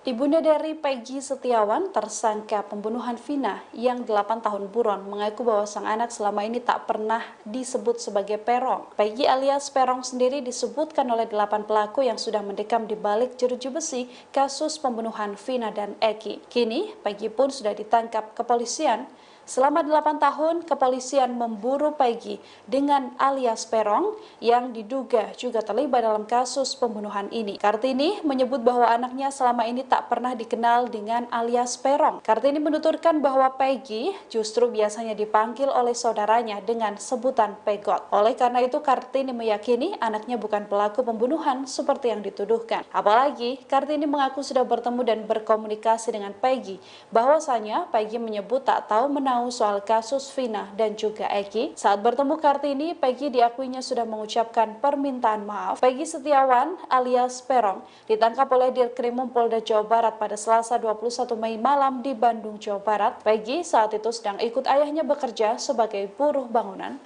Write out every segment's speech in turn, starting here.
Ibunda dari Peggy Setiawan, tersangka pembunuhan Vina yang 8 tahun buron, mengaku bahwa sang anak selama ini tak pernah disebut sebagai Perong. Peggy alias Perong sendiri disebutkan oleh 8 pelaku yang sudah mendekam di balik jeruji besi kasus pembunuhan Vina dan Eki. Kini, Peggy pun sudah ditangkap kepolisian. Selama 8 tahun, kepolisian memburu Peggy dengan alias Perong yang diduga juga terlibat dalam kasus pembunuhan ini. Kartini menyebut bahwa anaknya selama ini tak pernah dikenal dengan alias Perong. Kartini menuturkan bahwa Peggy justru biasanya dipanggil oleh saudaranya dengan sebutan Pegot. Oleh karena itu, Kartini meyakini anaknya bukan pelaku pembunuhan seperti yang dituduhkan. Apalagi, Kartini mengaku sudah bertemu dan berkomunikasi dengan Peggy. Bahwasanya Peggy menyebut tak tahu soal kasus Vina dan juga Eki. Saat bertemu Kartini, Peggy diakuinya sudah mengucapkan permintaan maaf. Peggy Setiawan alias Perong ditangkap oleh Dirkrimum Polda Jawa Barat pada Selasa 21 Mei malam di Bandung, Jawa Barat. Peggy saat itu sedang ikut ayahnya bekerja sebagai buruh bangunan.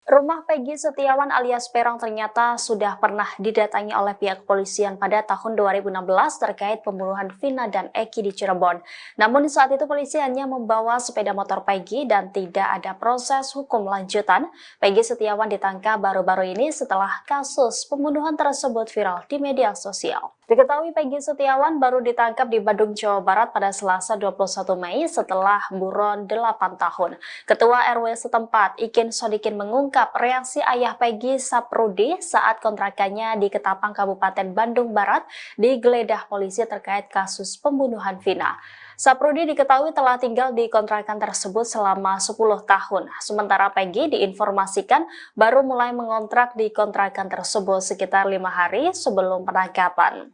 Rumah Peggy Setiawan alias Perong ternyata sudah pernah didatangi oleh pihak kepolisian pada tahun 2016 terkait pembunuhan Vina dan Eki di Cirebon. Namun saat itu polisi hanya membawa sepeda motor Peggy dan tidak ada proses hukum lanjutan. Peggy Setiawan ditangkap baru-baru ini setelah kasus pembunuhan tersebut viral di media sosial. Diketahui Peggy Setiawan baru ditangkap di Bandung, Jawa Barat pada Selasa 21 Mei setelah buron 8 tahun. Ketua RW setempat, Ikin Sodikin, mengungkap reaksi ayah Peggy, Saprudi, saat kontrakannya di Ketapang, Kabupaten Bandung Barat digeledah polisi terkait kasus pembunuhan Vina. Saprudi diketahui telah tinggal di kontrakan tersebut selama 10 tahun. Sementara Peggy diinformasikan baru mulai mengontrak di kontrakan tersebut sekitar 5 hari sebelum penangkapan.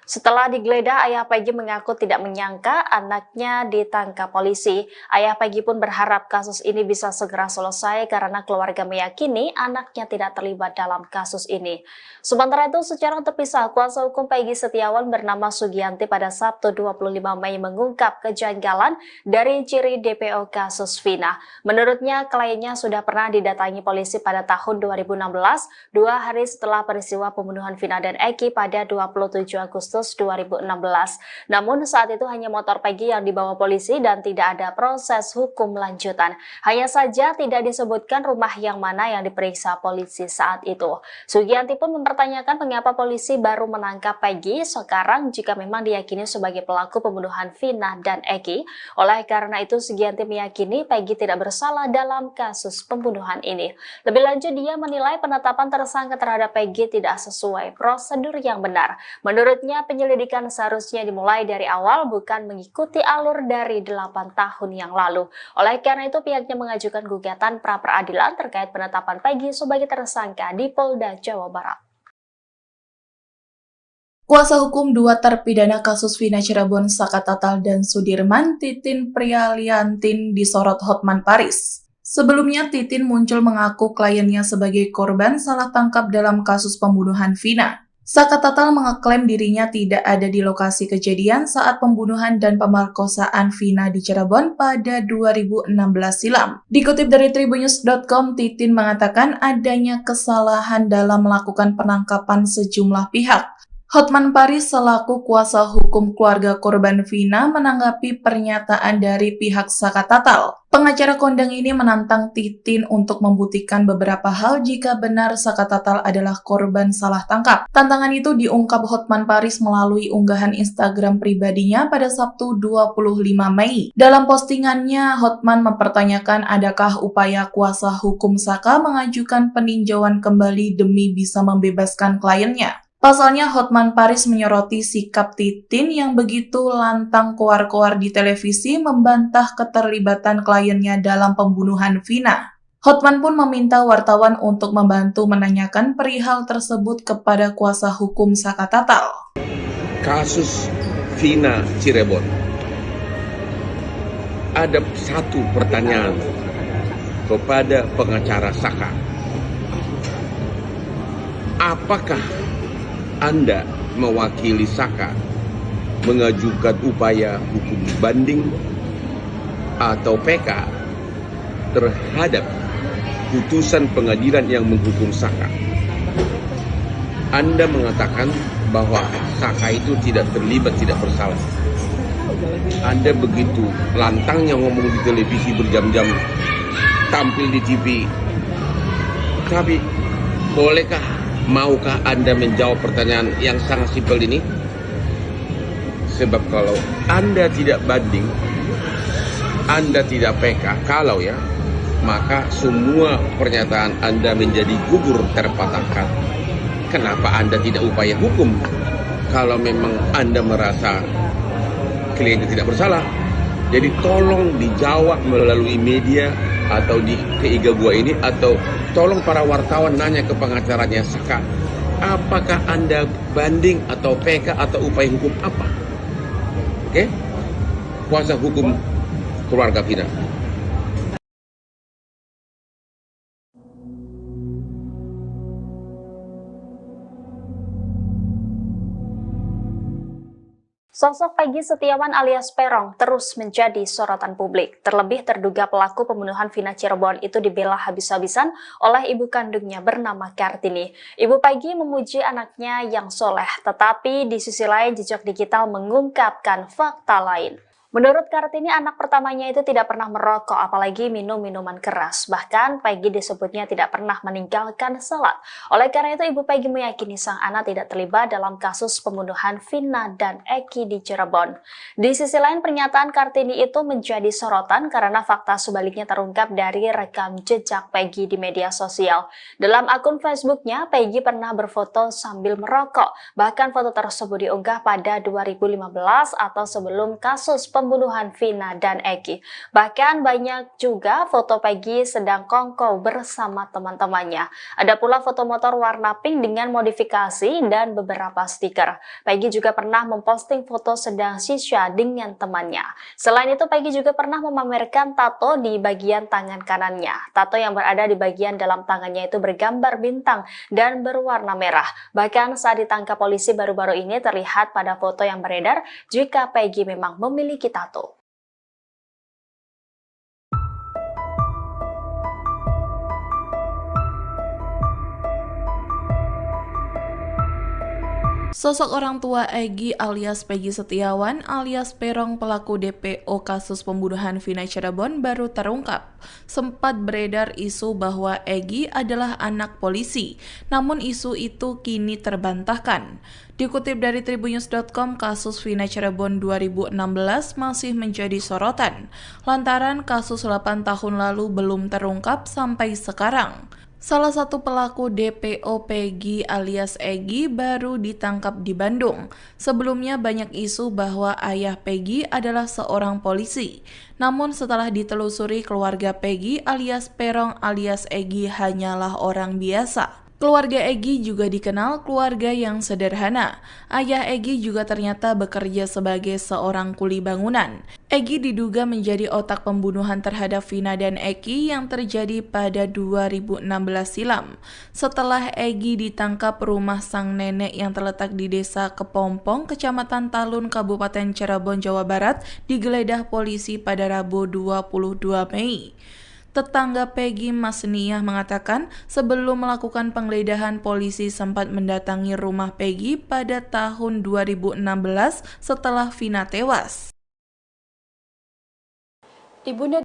Setelah digeledah, ayah Peggy mengaku tidak menyangka anaknya ditangkap polisi. Ayah Peggy pun berharap kasus ini bisa segera selesai karena keluarga meyakini anaknya tidak terlibat dalam kasus ini. Sementara itu, secara terpisah, kuasa hukum Peggy Setiawan bernama Sugianti pada Sabtu 25 Mei mengungkap kejanggalan dari ciri DPO kasus Vina. Menurutnya, kliennya sudah pernah didatangi polisi pada tahun 2016, 2 hari setelah peristiwa pembunuhan Vina dan Eki pada 27 Agustus 2016. Namun saat itu hanya motor Peggy yang dibawa polisi dan tidak ada proses hukum lanjutan. Hanya saja tidak disebutkan rumah yang mana yang diperiksa polisi saat itu. Sugianti pun mempertanyakan mengapa polisi baru menangkap Peggy sekarang jika memang diyakini sebagai pelaku pembunuhan Vina dan Eki. Oleh karena itu, Sugianti meyakini Peggy tidak bersalah dalam kasus pembunuhan ini. Lebih lanjut, dia menilai penetapan tersangka terhadap Peggy tidak sesuai prosedur yang benar. Menurutnya, penyelidikan seharusnya dimulai dari awal, bukan mengikuti alur dari 8 tahun yang lalu. Oleh karena itu, pihaknya mengajukan gugatan pra-peradilan terkait penetapan Peggy sebagai tersangka di Polda Jawa Barat. Kuasa hukum 2 terpidana kasus Vina Cirebon, Saka Tatal dan Sudirman, Titin Prialiantin, disorot Hotman Paris. Sebelumnya, Titin muncul mengaku kliennya sebagai korban salah tangkap dalam kasus pembunuhan Vina. Saka Tatal mengeklaim dirinya tidak ada di lokasi kejadian saat pembunuhan dan pemerkosaan Vina di Cirebon pada 2016 silam. Dikutip dari tribunnews.com, Titin mengatakan adanya kesalahan dalam melakukan penangkapan sejumlah pihak. Hotman Paris selaku kuasa hukum keluarga korban Vina menanggapi pernyataan dari pihak Saka Tatal. Pengacara kondang ini menantang Titin untuk membuktikan beberapa hal jika benar Saka Tatal adalah korban salah tangkap. Tantangan itu diungkap Hotman Paris melalui unggahan Instagram pribadinya pada Sabtu 25 Mei. Dalam postingannya, Hotman mempertanyakan adakah upaya kuasa hukum Saka mengajukan peninjauan kembali demi bisa membebaskan kliennya. Pasalnya, Hotman Paris menyoroti sikap Titin yang begitu lantang koar-koar di televisi membantah keterlibatan kliennya dalam pembunuhan Vina. Hotman pun meminta wartawan untuk membantu menanyakan perihal tersebut kepada kuasa hukum Saka Tatal. Kasus Vina Cirebon. Ada satu pertanyaan kepada pengacara Saka. Apakah Anda mewakili Saka mengajukan upaya hukum banding atau PK terhadap putusan pengadilan yang menghukum Saka. Anda mengatakan bahwa Saka itu tidak terlibat, tidak bersalah. Anda begitu lantangnya ngomong di televisi berjam-jam, tampil di TV. Tapi bolehkah, maukah Anda menjawab pertanyaan yang sangat simpel ini? Sebab kalau Anda tidak banding, Anda tidak PK, maka semua pernyataan Anda menjadi gugur terpatahkan. Kenapa Anda tidak upaya hukum kalau memang Anda merasa klien tidak bersalah? Jadi tolong dijawab melalui media atau di Keiga Gua ini, atau tolong para wartawan nanya ke pengacaranya Saka, apakah Anda banding atau PK atau upaya hukum apa? Oke? Kuasa hukum keluarga Vina. Sosok Peggy Setiawan alias Peron terus menjadi sorotan publik. Terlebih terduga pelaku pembunuhan Vina Cirebon itu dibela habis-habisan oleh ibu kandungnya bernama Kartini. Ibu Peggy memuji anaknya yang soleh, tetapi di sisi lain jejak digital mengungkapkan fakta lain. Menurut Kartini, anak pertamanya itu tidak pernah merokok, apalagi minum minuman keras. Bahkan Peggy disebutnya tidak pernah meninggalkan salat. Oleh karena itu, ibu Peggy meyakini sang anak tidak terlibat dalam kasus pembunuhan Vina dan Eki di Cirebon. Di sisi lain, pernyataan Kartini itu menjadi sorotan karena fakta sebaliknya terungkap dari rekam jejak Peggy di media sosial. Dalam akun Facebooknya, Peggy pernah berfoto sambil merokok. Bahkan foto tersebut diunggah pada 2015 atau sebelum kasus pembunuhan Vina dan Eki. Bahkan banyak juga foto Peggy sedang kongkow bersama teman-temannya. Ada pula foto motor warna pink dengan modifikasi dan beberapa stiker. Peggy juga pernah memposting foto sedang shisha dengan temannya. Selain itu, Peggy juga pernah memamerkan tato di bagian tangan kanannya. Tato yang berada di bagian dalam tangannya itu bergambar bintang dan berwarna merah. Bahkan saat ditangkap polisi baru-baru ini terlihat pada foto yang beredar jika Peggy memang memiliki tato. Sosok orang tua Egy alias Peggy Setiawan alias Peron pelaku DPO kasus pembunuhan Vina Cirebon baru terungkap. Sempat beredar isu bahwa Egy adalah anak polisi, namun isu itu kini terbantahkan. Dikutip dari tribunnews.com, kasus Vina Cirebon 2016 masih menjadi sorotan, lantaran kasus 8 tahun lalu belum terungkap sampai sekarang. Salah satu pelaku DPO Peggy alias Egy baru ditangkap di Bandung. Sebelumnya banyak isu bahwa ayah Peggy adalah seorang polisi. Namun setelah ditelusuri, keluarga Peggy alias Peron alias Egy hanyalah orang biasa. Keluarga Egy juga dikenal keluarga yang sederhana. Ayah Egy juga ternyata bekerja sebagai seorang kuli bangunan. Egy diduga menjadi otak pembunuhan terhadap Vina dan Eki yang terjadi pada 2016 silam. Setelah Egy ditangkap, rumah sang nenek yang terletak di Desa Kepompong, Kecamatan Talun, Kabupaten Cirebon, Jawa Barat, digeledah polisi pada Rabu 22 Mei. Tetangga Peggy, Mas Niah, mengatakan sebelum melakukan penggeledahan, polisi sempat mendatangi rumah Peggy pada tahun 2016 setelah Vina tewas. Ibunda